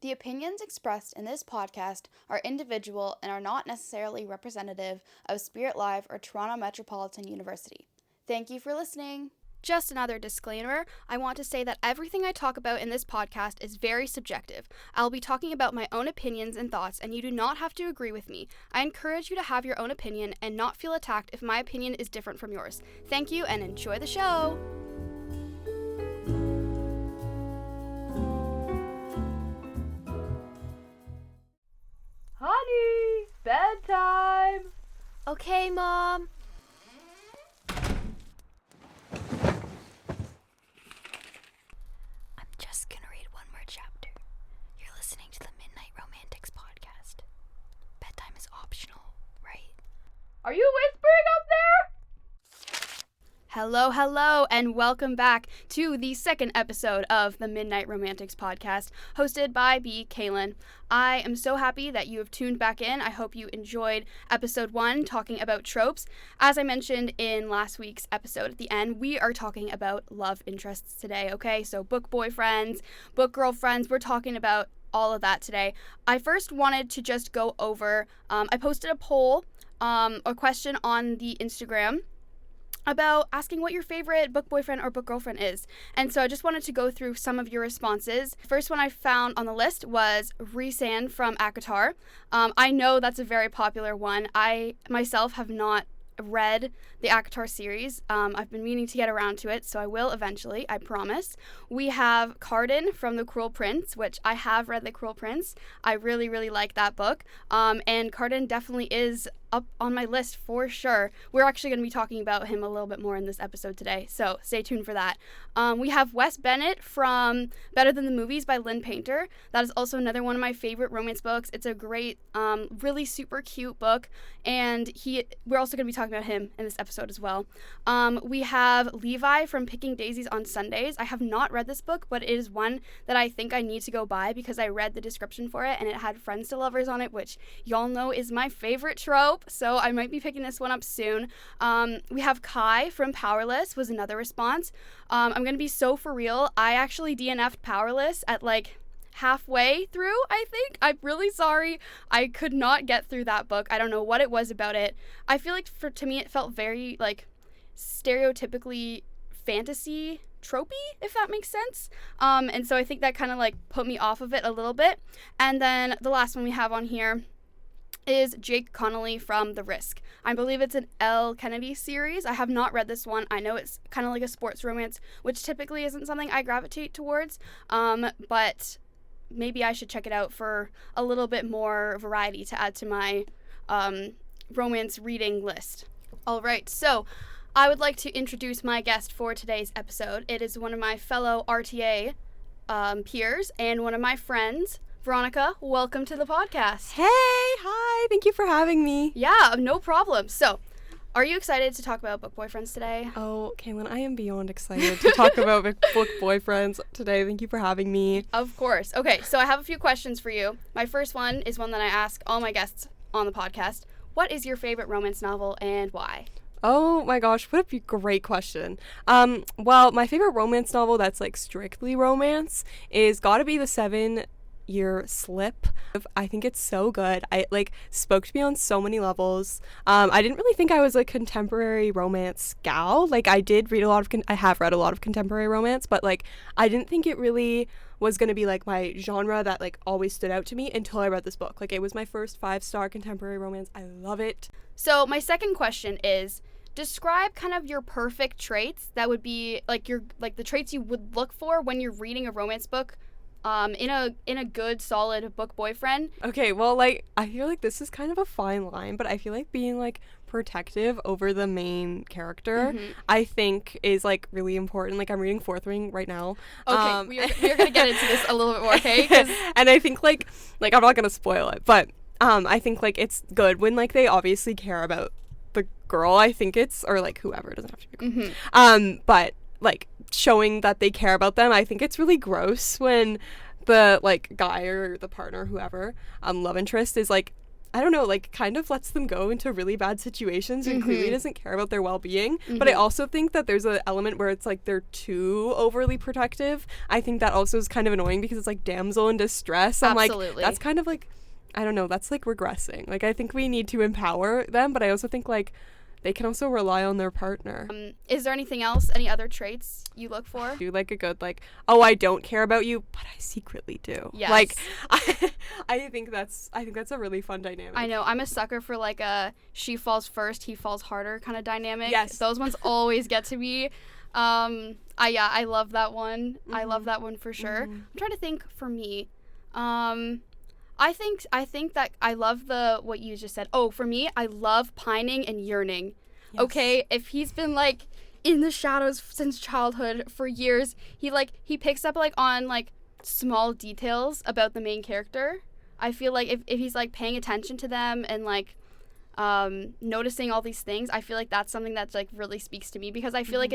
The opinions expressed in this podcast are individual and are not necessarily representative of Spirit Live or Toronto Metropolitan University. Thank you for listening. Just another disclaimer, I want to say that everything I talk about in this podcast is very subjective. I'll be talking about my own opinions and thoughts, and you do not have to agree with me. I encourage you to have your own opinion and not feel attacked if my opinion is different from yours. Thank you and enjoy the show! Honey, bedtime. Okay, Mom. I'm just gonna read one more chapter. You're listening to the Midnight Romantics podcast. Bedtime is optional, right? Are you whispering up there? Hello, and welcome back to the second episode of the Midnight Romantics podcast, hosted by Kaelin. I am so happy that you have tuned back in. I hope you enjoyed episode 1, talking about tropes. As I mentioned in last week's episode at the end, we are talking about love interests today, okay? So book boyfriends, book girlfriends, we're talking about all of that today. I first wanted to just go over, I posted a poll, a question on the Instagram, about asking what your favorite book boyfriend or book girlfriend is. And so I just wanted to go through some of your responses. First one I found on the list was Rhysand from ACOTAR. I know that's a very popular one. I myself have not read the ACOTAR series. I've been meaning to get around to it, so I will eventually, I promise. We have Kaelin from The Cruel Prince, which I have read The Cruel Prince. I really, really like that book. And Kaelin definitely is up on my list for sure. We're actually going to be talking about him a little bit more in this episode today, so stay tuned for that. We have Wes Bennett from Better Than the Movies by Lynn Painter. That is also another one of my favorite romance books. It's a great, really super cute book, and we're also going to be talking about him in this episode as well. We have Levi from Picking Daisies on Sundays. I have not read this book, but it is one that I think I need to go buy because I read the description for it, and it had friends to lovers on it, which y'all know is my favorite trope. So I might be picking this one up soon. We have Kai from Powerless was another response. I'm going to be so for real. I actually DNF'd Powerless at like halfway through, I think. I'm really sorry. I could not get through that book. I don't know what it was about it. I feel like to me it felt very like stereotypically fantasy tropey, if that makes sense. And so I think that kind of like put me off of it a little bit. And then the last one we have on here is Jake Connolly from The Risk. I believe it's an L. Kennedy series. I have not read this one. I know it's kind of like a sports romance, which typically isn't something I gravitate towards, but maybe I should check it out for a little bit more variety to add to my romance reading list. All right, so I would like to introduce my guest for today's episode. It is one of my fellow RTA peers and one of my friends. Veronica, welcome to the podcast. Hey, hi, thank you for having me. Yeah, no problem. So, are you excited to talk about book boyfriends today? Oh, Kaelin, I am beyond excited to talk about book boyfriends today. Thank you for having me. Of course. Okay, so I have a few questions for you. My first one is one that I ask all my guests on the podcast. What is your favorite romance novel and why? Oh my gosh, what a great question. Well, my favorite romance novel that's like strictly romance is gotta be The 7-Year Slip. I think it's so good. I spoke to me on so many levels. I didn't really think I was a contemporary romance gal. Like I did read I have read a lot of contemporary romance, but like I didn't think it really was going to be like my genre that like always stood out to me until I read this book. Like it was my first 5-star contemporary romance. I love it. So my second question is, describe kind of your perfect traits that would be like the traits you would look for when you're reading a romance book in a good solid book boyfriend. Okay, well, like I feel like this is kind of a fine line, but I feel like being like protective over the main character I think is like really important. Like I'm reading Fourth Ring right now. Okay, we're gonna get into this a little bit more, okay? And I think like I'm not gonna spoil it, but I think like it's good when like they obviously care about the girl. I think it's, or like whoever, it doesn't have to be girl. But like showing that they care about them. I think it's really gross when the like guy or the partner, whoever, love interest is like I don't know, like, kind of lets them go into really bad situations and clearly doesn't care about their well-being. But I also think that there's an element where it's, like, they're too overly protective. I think that also is kind of annoying because it's, like, damsel in distress. I'm Absolutely. like, that's kind of, like, I don't know, that's, like, regressing. Like, I think we need to empower them, but I also think, like, they can also rely on their partner. Is there anything else, any other traits you look for? Do like a good, like, oh, I don't care about you, but I secretly do. Yes. Like, I think that's a really fun dynamic. I know. I'm a sucker for like a she falls first, he falls harder kind of dynamic. Yes. Those ones always get to me. I love that one. I love that one for sure. I'm trying to think for me. I think that I love what you just said. Oh, for me, I love pining and yearning. Yes. Okay, if he's been like in the shadows since childhood for years, he picks up like on like small details about the main character. I feel like if he's like paying attention to them and like noticing all these things, I feel like that's something that's like really speaks to me because I feel like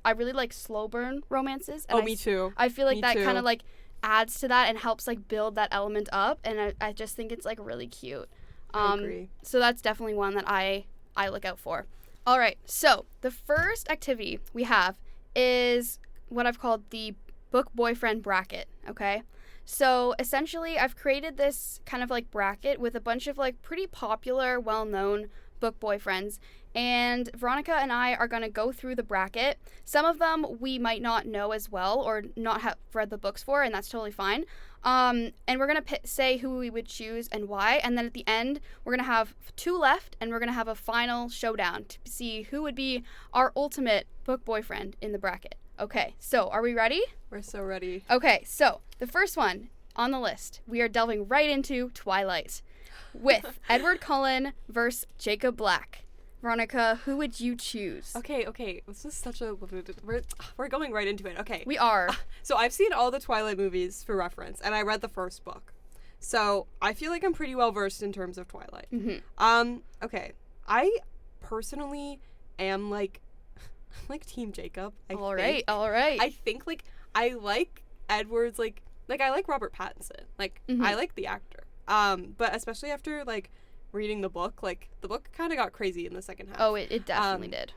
I really like slow burn romances. And me too. I feel like me that too. kind of like adds to that and helps like build that element up, and I just think it's like really cute. I agree. So that's definitely one that I look out for. All right, so the first activity we have is what I've called the book boyfriend bracket. Okay, so essentially I've created this kind of like bracket with a bunch of like pretty popular, well-known book boyfriends, and Veronica and I are going to go through the bracket. Some of them we might not know as well or not have read the books for, and that's totally fine. And we're going to say who we would choose and why, and then at the end we're going to have 2 left, and we're going to have a final showdown to see who would be our ultimate book boyfriend in the bracket. Okay, so are we ready? We're so ready. Okay, so the first one on the list, we are delving right into Twilight with Edward Cullen versus Jacob Black. Veronica, who would you choose? Okay. This is such a we're going right into it. Okay. We are. So I've seen all the Twilight movies for reference, and I read the first book. So I feel like I'm pretty well versed in terms of Twilight. Okay. I personally am like Team Jacob. All right. I think like I like Edward's like I like Robert Pattinson. Like I like the actor. But especially after like reading the book, like the book kind of got crazy in the second half. Oh, it definitely did.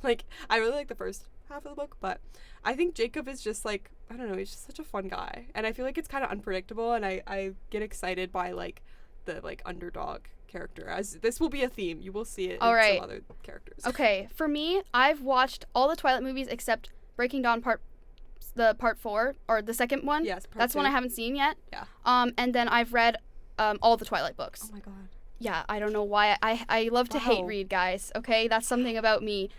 Like I really like the first half of the book, but I think Jacob is just like, I don't know, he's just such a fun guy, and I feel like it's kind of unpredictable, and I get excited by like the like underdog character, as this will be a theme. You will see it in some other characters. Okay, for me, I've watched all the Twilight movies except Breaking Dawn part 4 or the second one. Yes, that's 2. one I haven't seen yet. Yeah. And then I've read all the Twilight books. Oh my god. Yeah, I don't know why. I love to hate read, guys. Okay, that's something about me.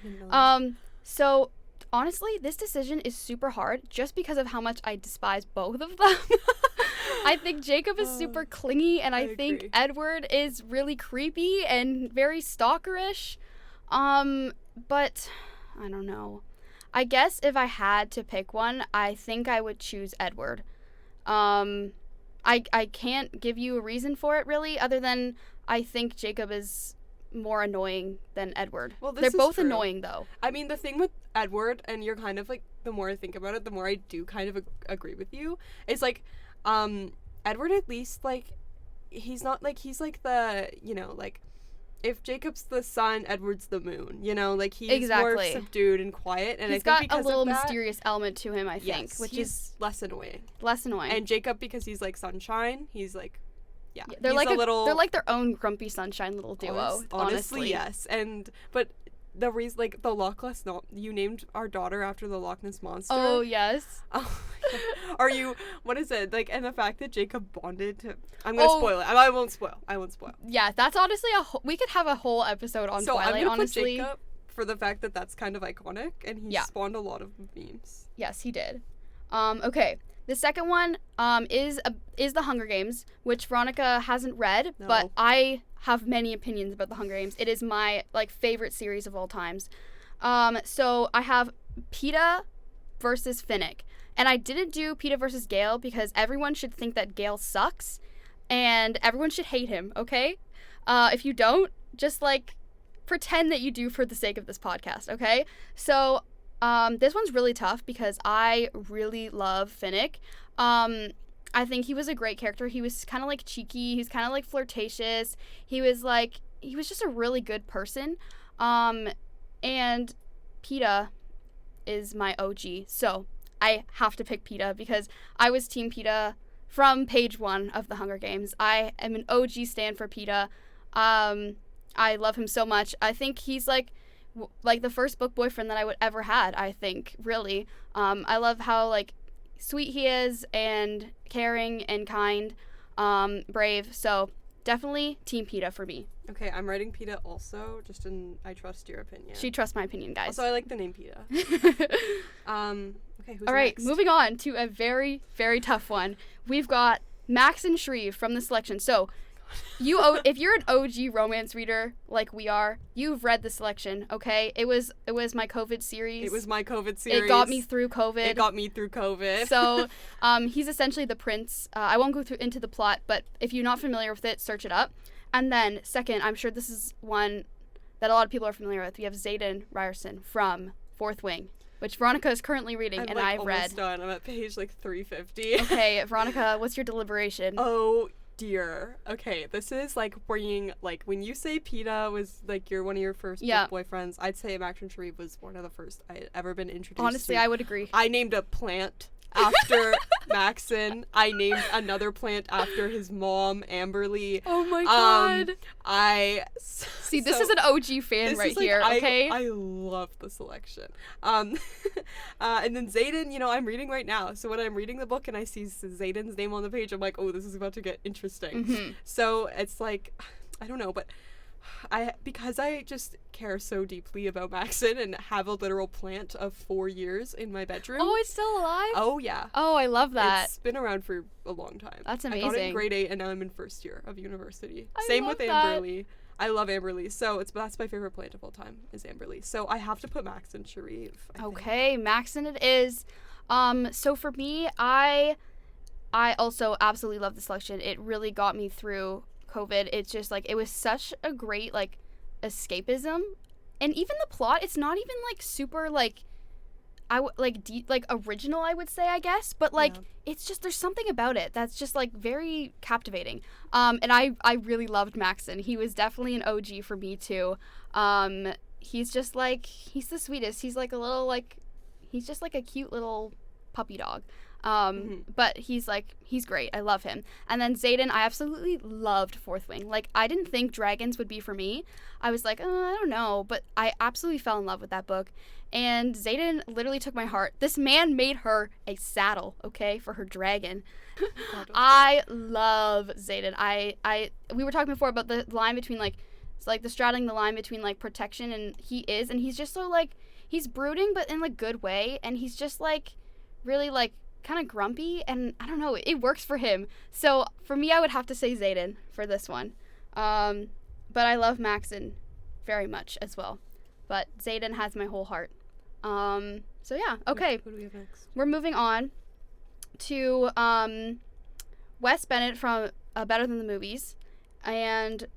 So honestly, this decision is super hard just because of how much I despise both of them. I think Jacob is super clingy, and I think agree. Edward is really creepy and very stalkerish. But I don't know. I guess if I had to pick one, I think I would choose Edward. I can't give you a reason for it really, other than I think Jacob is more annoying than Edward. Well, they're both annoying though. I mean, the thing with Edward, and you're kind of like, the more I think about it, the more I do kind of agree with you. It's like, Edward at least like, he's not like, he's like the, you know, like, if Jacob's the sun, Edward's the moon, you know, like he's more subdued and quiet, and he's I think got a little of that, mysterious element to him, I think, yes, which is less annoying. And Jacob, because he's like sunshine, he's like, yeah, they're he's like a little, they're like their own grumpy sunshine little duo. Honestly, yes, but the reason, like the Loch Ness, you named our daughter after the Loch Ness monster. Oh yes. Oh, are you? What is it like? And the fact that Jacob bonded to. I'm gonna spoil it. I won't spoil. Yeah, that's honestly we could have a whole episode on Twilight. I'm gonna honestly, put Jacob for the fact that that's kind of iconic, and he spawned a lot of memes. Yes, he did. Okay. The second one is The Hunger Games, which Veronica hasn't read, but I have many opinions about The Hunger Games. It is my like favorite series of all times. So I have Peeta versus Finnick, and I didn't do Peeta versus Gale because everyone should think that Gale sucks, and everyone should hate him. Okay, if you don't, just like pretend that you do for the sake of this podcast. Okay, so. This one's really tough because I really love Finnick. I think he was a great character. He was kind of like cheeky. He's kind of like flirtatious. He was just a really good person. And PETA is my OG. So I have to pick PETA because I was Team PETA from page 1 of the Hunger Games. I am an OG stan for PETA. I love him so much. I think he's like the first book boyfriend that I would ever had, I think, really. I love how like sweet he is and caring and kind, brave. So definitely Team PETA for me. Okay, I'm writing PETA also, just in I trust your opinion. She trusts my opinion, guys. Also, I like the name PETA. Okay, who's All right, next? moving on to a very, very tough one. We've got Max and Shreve from the selection. So, if you're an OG romance reader like we are, you've read the selection, okay? It was my COVID series. It was my COVID series. It got me through COVID. It got me through COVID. So, he's essentially the prince. I won't go into the plot, but if you're not familiar with it, search it up. And then, second, I'm sure this is one that a lot of people are familiar with. We have Xaden Ryerson from Fourth Wing, which Veronica is currently reading, and I've read. Almost done. I'm at page 350. Okay, Veronica, what's your deliberation? Oh dear. Okay, this is when you say PETA was one of your first book boyfriends, I'd say Max and Shreve was one of the first I had ever been introduced to. Honestly, I would agree. I named a plant after Maxon. I named another plant after his mom, Amberly. Oh my god. This is an OG fan right here, okay? I love the selection. And then Xaden, I'm reading right now. So when I'm reading the book and I see Xaden's name on the page, I'm like, oh, this is about to get interesting. Mm-hmm. So it's like, I don't know, but because I just care so deeply about Maxon and have a literal plant of 4 years in my bedroom. Oh, it's still alive? Oh, yeah. Oh, I love that. It's been around for a long time. That's amazing. I got it in grade 8 and now I'm in first year of university. I Same love with that. Amberly. I love Amberly. So that's my favorite plant of all time is Amberly. So I have to put Max and Shreve. Okay, Maxon it is. So for me, I also absolutely love the selection. It really got me through COVID. It's just it was such a great escapism, and even the plot, it's not even super original, I would say, I guess, but it's just there's something about it that's just very captivating. And I really loved Maxon. He was definitely an OG for me too. He's just he's the sweetest. He's he's just a cute little puppy dog. But he's great. I love him. And then Xaden, I absolutely loved Fourth Wing. I didn't think dragons would be for me. I was I don't know, but I absolutely fell in love with that book. And Xaden literally took my heart. This man made her a saddle, okay, for her dragon. I love Xaden. We were talking before about the line between the straddling the line between protection and he's just so he's brooding but in a good way, and he's just really kind of grumpy, and I don't know, it works for him. So for me, I would have to say Xaden for this one. But I love Maxon very much as well. But Xaden has my whole heart. So yeah, okay. What do we have next? We're moving on to Wes Bennett from Better Than the Movies, and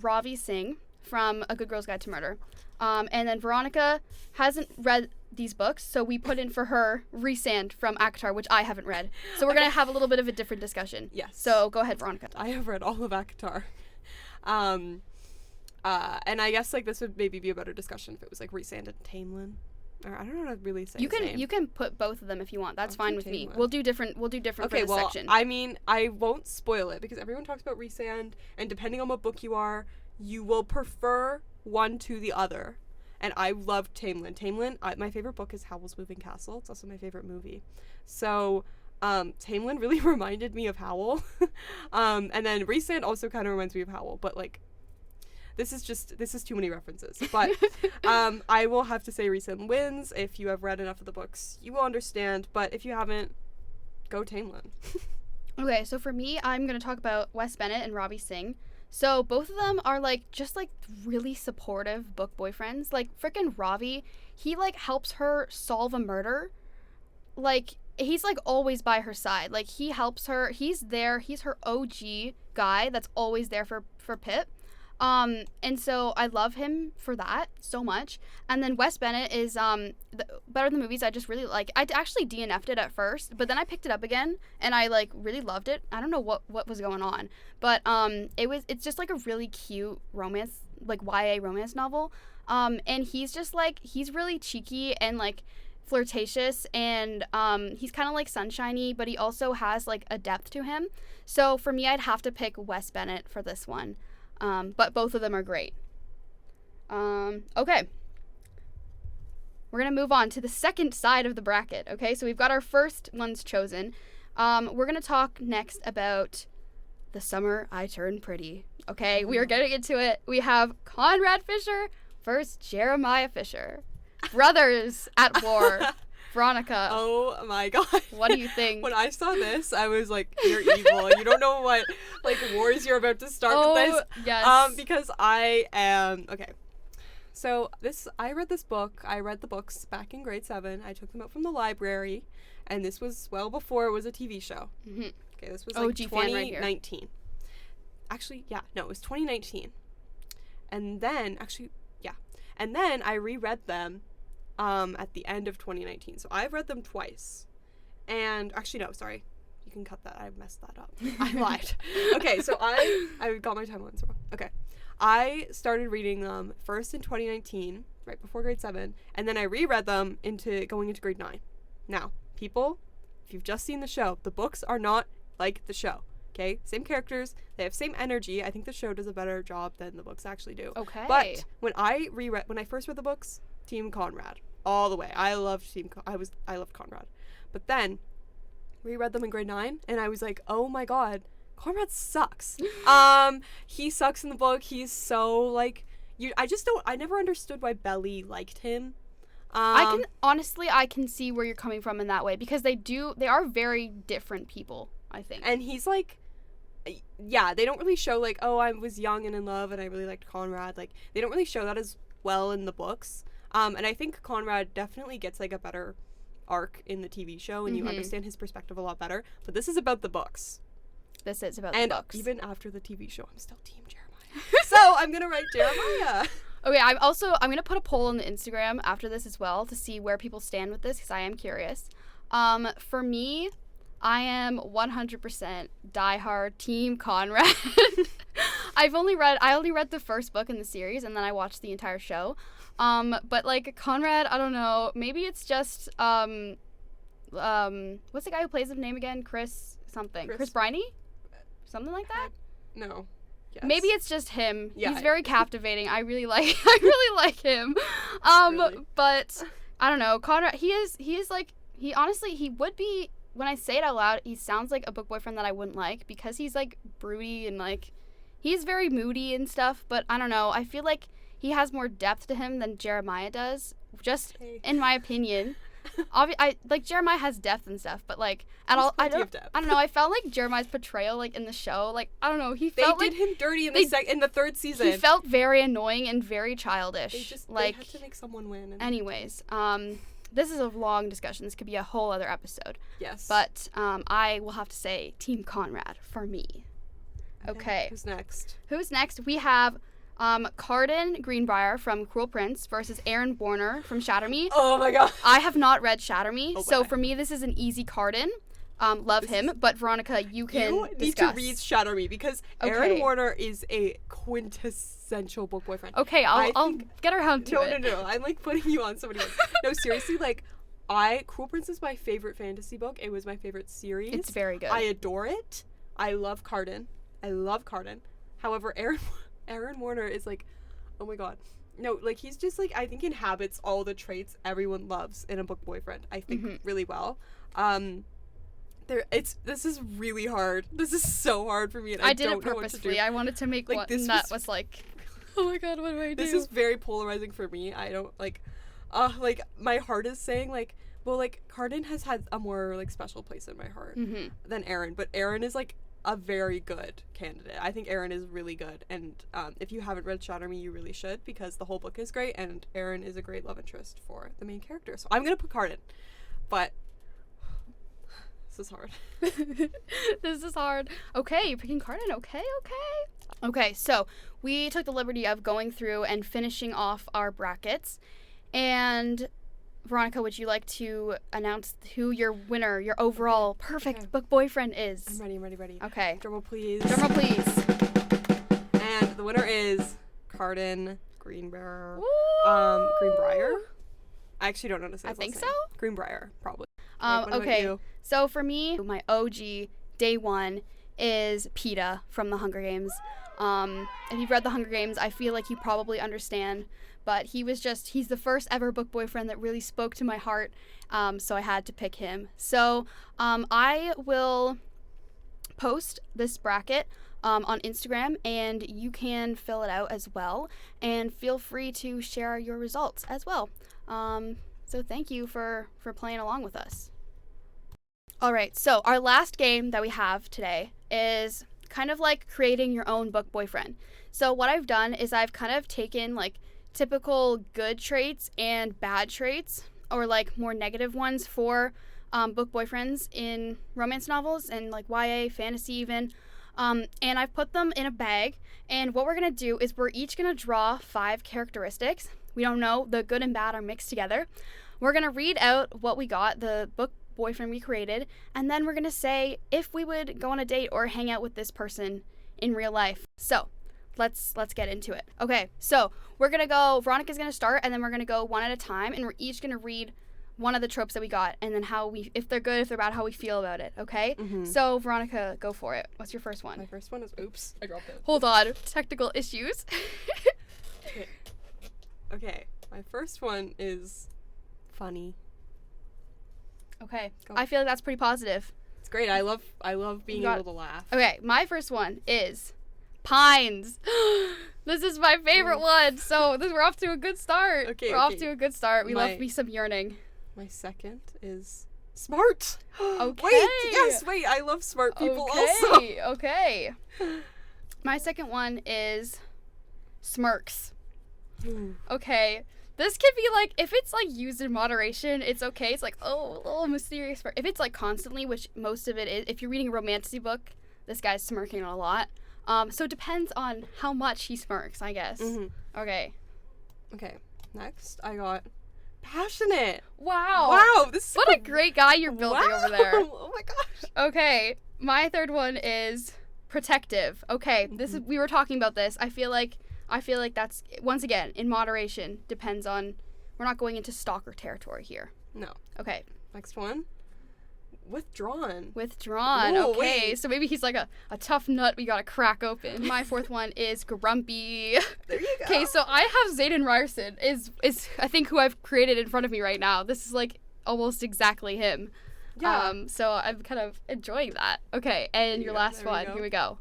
Ravi Singh from A Good Girl's Guide to Murder. And then Veronica hasn't read these books, so we put in for her Rhysand from ACOTAR, which I haven't read. So we're going to have a little bit of a different discussion. Yes. So go ahead, Veronica. I have read all of ACOTAR. And I guess this would maybe be a better discussion if it was Rhysand and Tamlin. Or I don't know how to really say his name. You can put both of them if you want. That's fine with me. Tamlin. We'll do different for this section. I mean, I won't spoil it because everyone talks about Rhysand, and depending on what book you are, you will prefer one to the other. And I loved Tamlin. My favorite book is Howl's Moving Castle. It's also my favorite movie. So, Tamlin really reminded me of Howl. And then Rhysand also kind of reminds me of Howl. But, this is too many references. But I will have to say Rhysand wins. If you have read enough of the books, you will understand. But if you haven't, go Tamlin. Okay, so for me, I'm going to talk about Wes Bennett and Ravi Singh. So both of them are just really supportive book boyfriends. Frickin' Ravi, he helps her solve a murder. He's always by her side. He helps her. He's there. He's her OG guy that's always there for Pip. And so I love him for that so much. And then Wes Bennett is better than the movies. I just really like. I actually DNF'd it at first, but then I picked it up again and I like really loved it. I don't know what was going on, but it's just like a really cute romance, like YA romance novel. And he's just like, he's really cheeky and like flirtatious, and he's kind of like sunshiny, but he also has like a depth to him. So for me, I'd have to pick Wes Bennett for this one. But both of them are great. Okay. We're going to move on to the second side of the bracket, okay? So we've got our first ones chosen. We're going to talk next about The Summer I Turned Pretty, okay? We are getting into it. We have Conrad Fisher versus Jeremiah Fisher. Brothers at war. Veronica. Oh my god. What do you think? When I saw this, I was like, you're evil. You don't know what like wars you're about to start with this. Yes. Because I am okay. So I read this book. I read the books back in grade 7. I took them out from the library, and this was well before it was a TV show. Mm-hmm. Okay, this was OG like fan right here. 2019. Actually, yeah, no, it was 2019. And then and then I reread them at the end of 2019. So I've read them twice. And actually, no, sorry. You can cut that. I messed that up. I lied. Okay, so I got my timelines wrong. Okay. I started reading them first in 2019, right before grade 7, and then I reread them going into grade 9. Now, people, if you've just seen the show, the books are not like the show. Okay? Same characters, they have same energy. I think the show does a better job than the books actually do. Okay. But when I first read the books, Team Conrad all the way. I loved Conrad. But then reread them in grade 9 and I was like, "Oh my god, Conrad sucks." He sucks in the book. He's so like I never understood why Belly liked him. I can see where you're coming from in that way, because they are very different people, I think. And he's like, yeah, they don't really show like, oh, I was young and in love and I really liked Conrad. Like, they don't really show that as well in the books. And I think Conrad definitely gets like a better arc in the TV show, and you understand his perspective a lot better. But this is about the books. This is about the books. And even after the TV show, I'm still Team Jeremiah. So I'm gonna write Jeremiah. Okay, I'm gonna put a poll on the Instagram after this as well to see where people stand with this, because I am curious. For me, I am 100% diehard Team Conrad. I only read the first book in the series, and then I watched the entire show. But like Conrad, I don't know. Maybe it's just what's the guy who plays his name again? Chris Briney? Something like that? No. Yes. Maybe it's just him. Yeah. He's very captivating. I really like him. Really? But I don't know. Conrad, he would be, when I say it out loud, he sounds like a book boyfriend that I wouldn't like, because he's like broody and like he's very moody and stuff, but I don't know. I feel like he has more depth to him than Jeremiah does, just in my opinion. Jeremiah has depth and stuff, but like I don't know. I felt like Jeremiah's portrayal, like in the show, like I don't know. They did him dirty in the third season. He felt very annoying and very childish. They had to make someone win. Anyways, this is a long discussion. This could be a whole other episode. Yes. But I will have to say Team Conrad for me. Okay. Who's next? We have Carden Greenbrier from Cruel Prince versus Aaron Warner from Shatter Me. Oh my god. I have not read Shatter Me, so okay. for me this is an easy Carden. Love him, but Veronica, you need discuss. to read Shatter Me, because Aaron Warner is a quintessential book boyfriend. Okay, I'll get around to it. No. I'm like putting you on somebody else. No, seriously, like Cruel Prince is my favorite fantasy book. It was my favorite series. It's very good. I adore it. I love Carden. However, Aaron Warner is like, oh my god. No, like he's just like, I think inhabits all the traits everyone loves in a book boyfriend. I think really well. This is really hard. This is so hard for me, and I did don't it know what to purposefully. do. I wanted to make one that was like, oh my god, what do I do? This is very polarizing for me. I don't like my heart is saying like, well, like Carden has had a more like special place in my heart than Aaron, but Aaron is like a very good candidate. I think Aaron is really good, and if you haven't read Shatter Me, you really should, because the whole book is great, and Aaron is a great love interest for the main character. So I'm gonna put Carden, but this is hard. This is hard. Okay, you're picking Carden. Okay. Okay, so we took the liberty of going through and finishing off our brackets. And Veronica, would you like to announce who your winner, your overall perfect book boyfriend is? I'm ready. Okay. Drumroll, please. Drumroll, please. And the winner is Cardin Greenbrier. Woo! Greenbrier? I actually don't know how to say I his think last so. name. Greenbrier, probably. What about Okay. you? So for me, my OG day one is PETA from The Hunger Games. If you've read The Hunger Games, I feel like you probably understand. But he's the first ever book boyfriend that really spoke to my heart. So I had to pick him. So I will post this bracket on Instagram, and you can fill it out as well. And feel free to share your results as well. So thank you for playing along with us. All right, so our last game that we have today is kind of like creating your own book boyfriend. So what I've done is I've kind of taken like typical good traits and bad traits, or like more negative ones for book boyfriends in romance novels and like YA, fantasy even. And I've put them in a bag, and what we're going to do is we're each going to draw 5 characteristics. We don't know, the good and bad are mixed together. We're going to read out what we got, the book boyfriend we created, and then we're going to say if we would go on a date or hang out with this person in real life. So let's get into it. Okay, so we're going to go, Veronica's going to start, and then we're going to go one at a time, and we're each going to read one of the tropes that we got, and then if they're good, if they're bad, how we feel about it, okay? Mm-hmm. So, Veronica, go for it. What's your first one? My first one is, oops, I dropped it. Hold on, technical issues. Okay, my first one is funny. Okay, Go. I feel like that's pretty positive. It's great. I love being able to laugh. Okay, my first one is Pines. This is my favorite one. So we're off to a good start. Okay, we're off to a good start. We left me some yearning. My second is smart. Okay. Wait, I love smart people Okay, also. okay. My second one is smirks. Okay. This could be like, if it's like used in moderation, it's okay. It's like, oh, a little mysterious. If it's like constantly, which most of it is, if you're reading a romantic book, this guy's smirking a lot. So it depends on how much he smirks, I guess. Mm-hmm. Okay. Okay, next I got passionate. Wow. This is What a great guy you're building over there. Oh my gosh. Okay. My third one is protective. Okay. We were talking about this. I feel like that's, once again, in moderation. Depends on, we're not going into stalker territory here. No. Okay. Next one. Withdrawn. Withdrawn. Ooh, Okay. wait. So maybe he's like a tough nut we gotta crack open. My fourth one is grumpy. There you go. Okay, so I have Zayden Ryerson is I think who I've created in front of me right now. This is like almost exactly him. Yeah. So I'm kind of enjoying that. Okay, and your last one. Go. Here we go.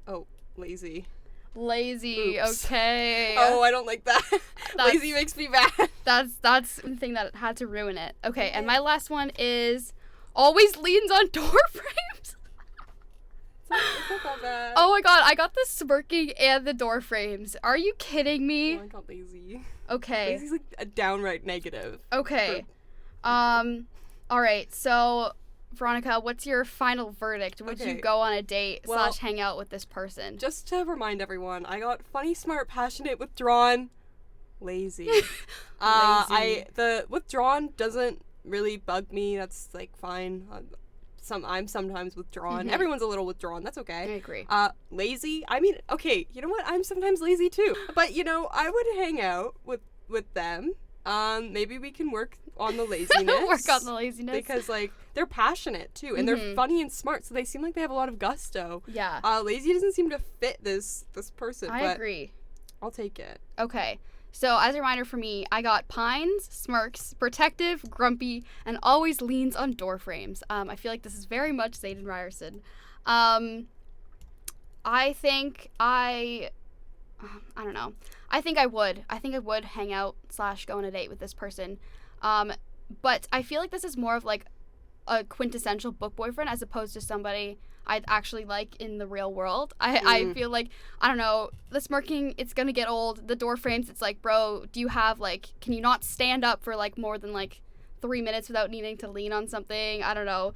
Oh, lazy. Lazy. Oops. Okay. Oh, I don't like that. Lazy makes me mad. That's the thing that had to ruin it. Okay, and my last one is always leans on door frames. It's not that bad. Oh my god, I got the smirking and the door frames. Are you kidding me? Oh, I got lazy. Okay. Lazy's like a downright negative. Okay. All right. So, Veronica, what's your final verdict? Would you Okay. go on a date Well, / hang out with this person? Just to remind everyone, I got funny, smart, passionate, withdrawn, lazy. The withdrawn doesn't really bug me. That's like fine. I'm sometimes withdrawn. Mhm. Everyone's a little withdrawn. That's I okay. agree. Lazy. I mean, okay. You know what? I'm sometimes lazy too. But I would hang out with them. Maybe we can work on the laziness. Work on the laziness. Because like they're passionate too, and they're funny and smart, so they seem like they have a lot of gusto. Yeah. Lazy doesn't seem to fit this person. I but agree. I'll take it. Okay. So, as a reminder for me, I got Pines, smirks, protective, grumpy, and always leans on door frames. I feel like this is very much Zayden Ryerson. I think I don't know. I think I would hang out / go on a date with this person. But I feel like this is more of like a quintessential book boyfriend as opposed to somebody I'd actually like in the real world. I feel like, I don't know, the smirking, it's gonna get old. The door frames, it's like, bro, do you have like, can you not stand up for like more than like 3 minutes without needing to lean on something? I don't know.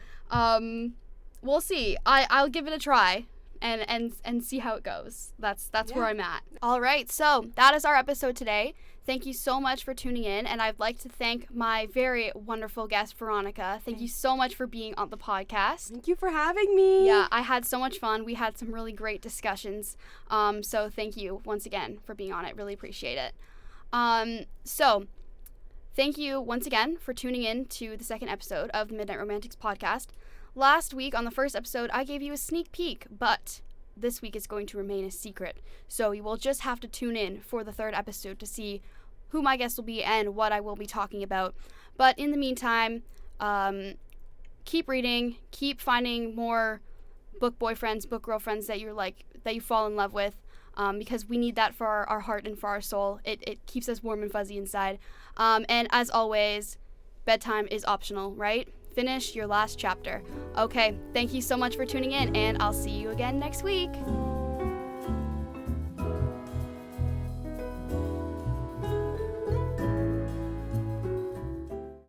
We'll see. I'll give it a try. and see how it goes. That's Yeah. where I'm at. All right, so that is our episode today. Thank you so much for tuning in, and I'd like to thank my very wonderful guest, Veronica. Thank you so much for being on the podcast. Thank you for having me. Yeah, I had so much fun. We had some really great discussions. So thank you once again for being on it. Really appreciate it. So thank you once again for tuning in to the second episode of the Midnight Romantics podcast. Last week on the first episode, I gave you a sneak peek, but this week is going to remain a secret. So you will just have to tune in for the third episode to see who my guest will be and what I will be talking about. But in the meantime, keep reading, keep finding more book boyfriends, book girlfriends that you fall in love with, because we need that for our heart and for our soul. It keeps us warm and fuzzy inside. And as always, bedtime is optional, right? Finish your last chapter. Okay, thank you so much for tuning in, and I'll see you again next week.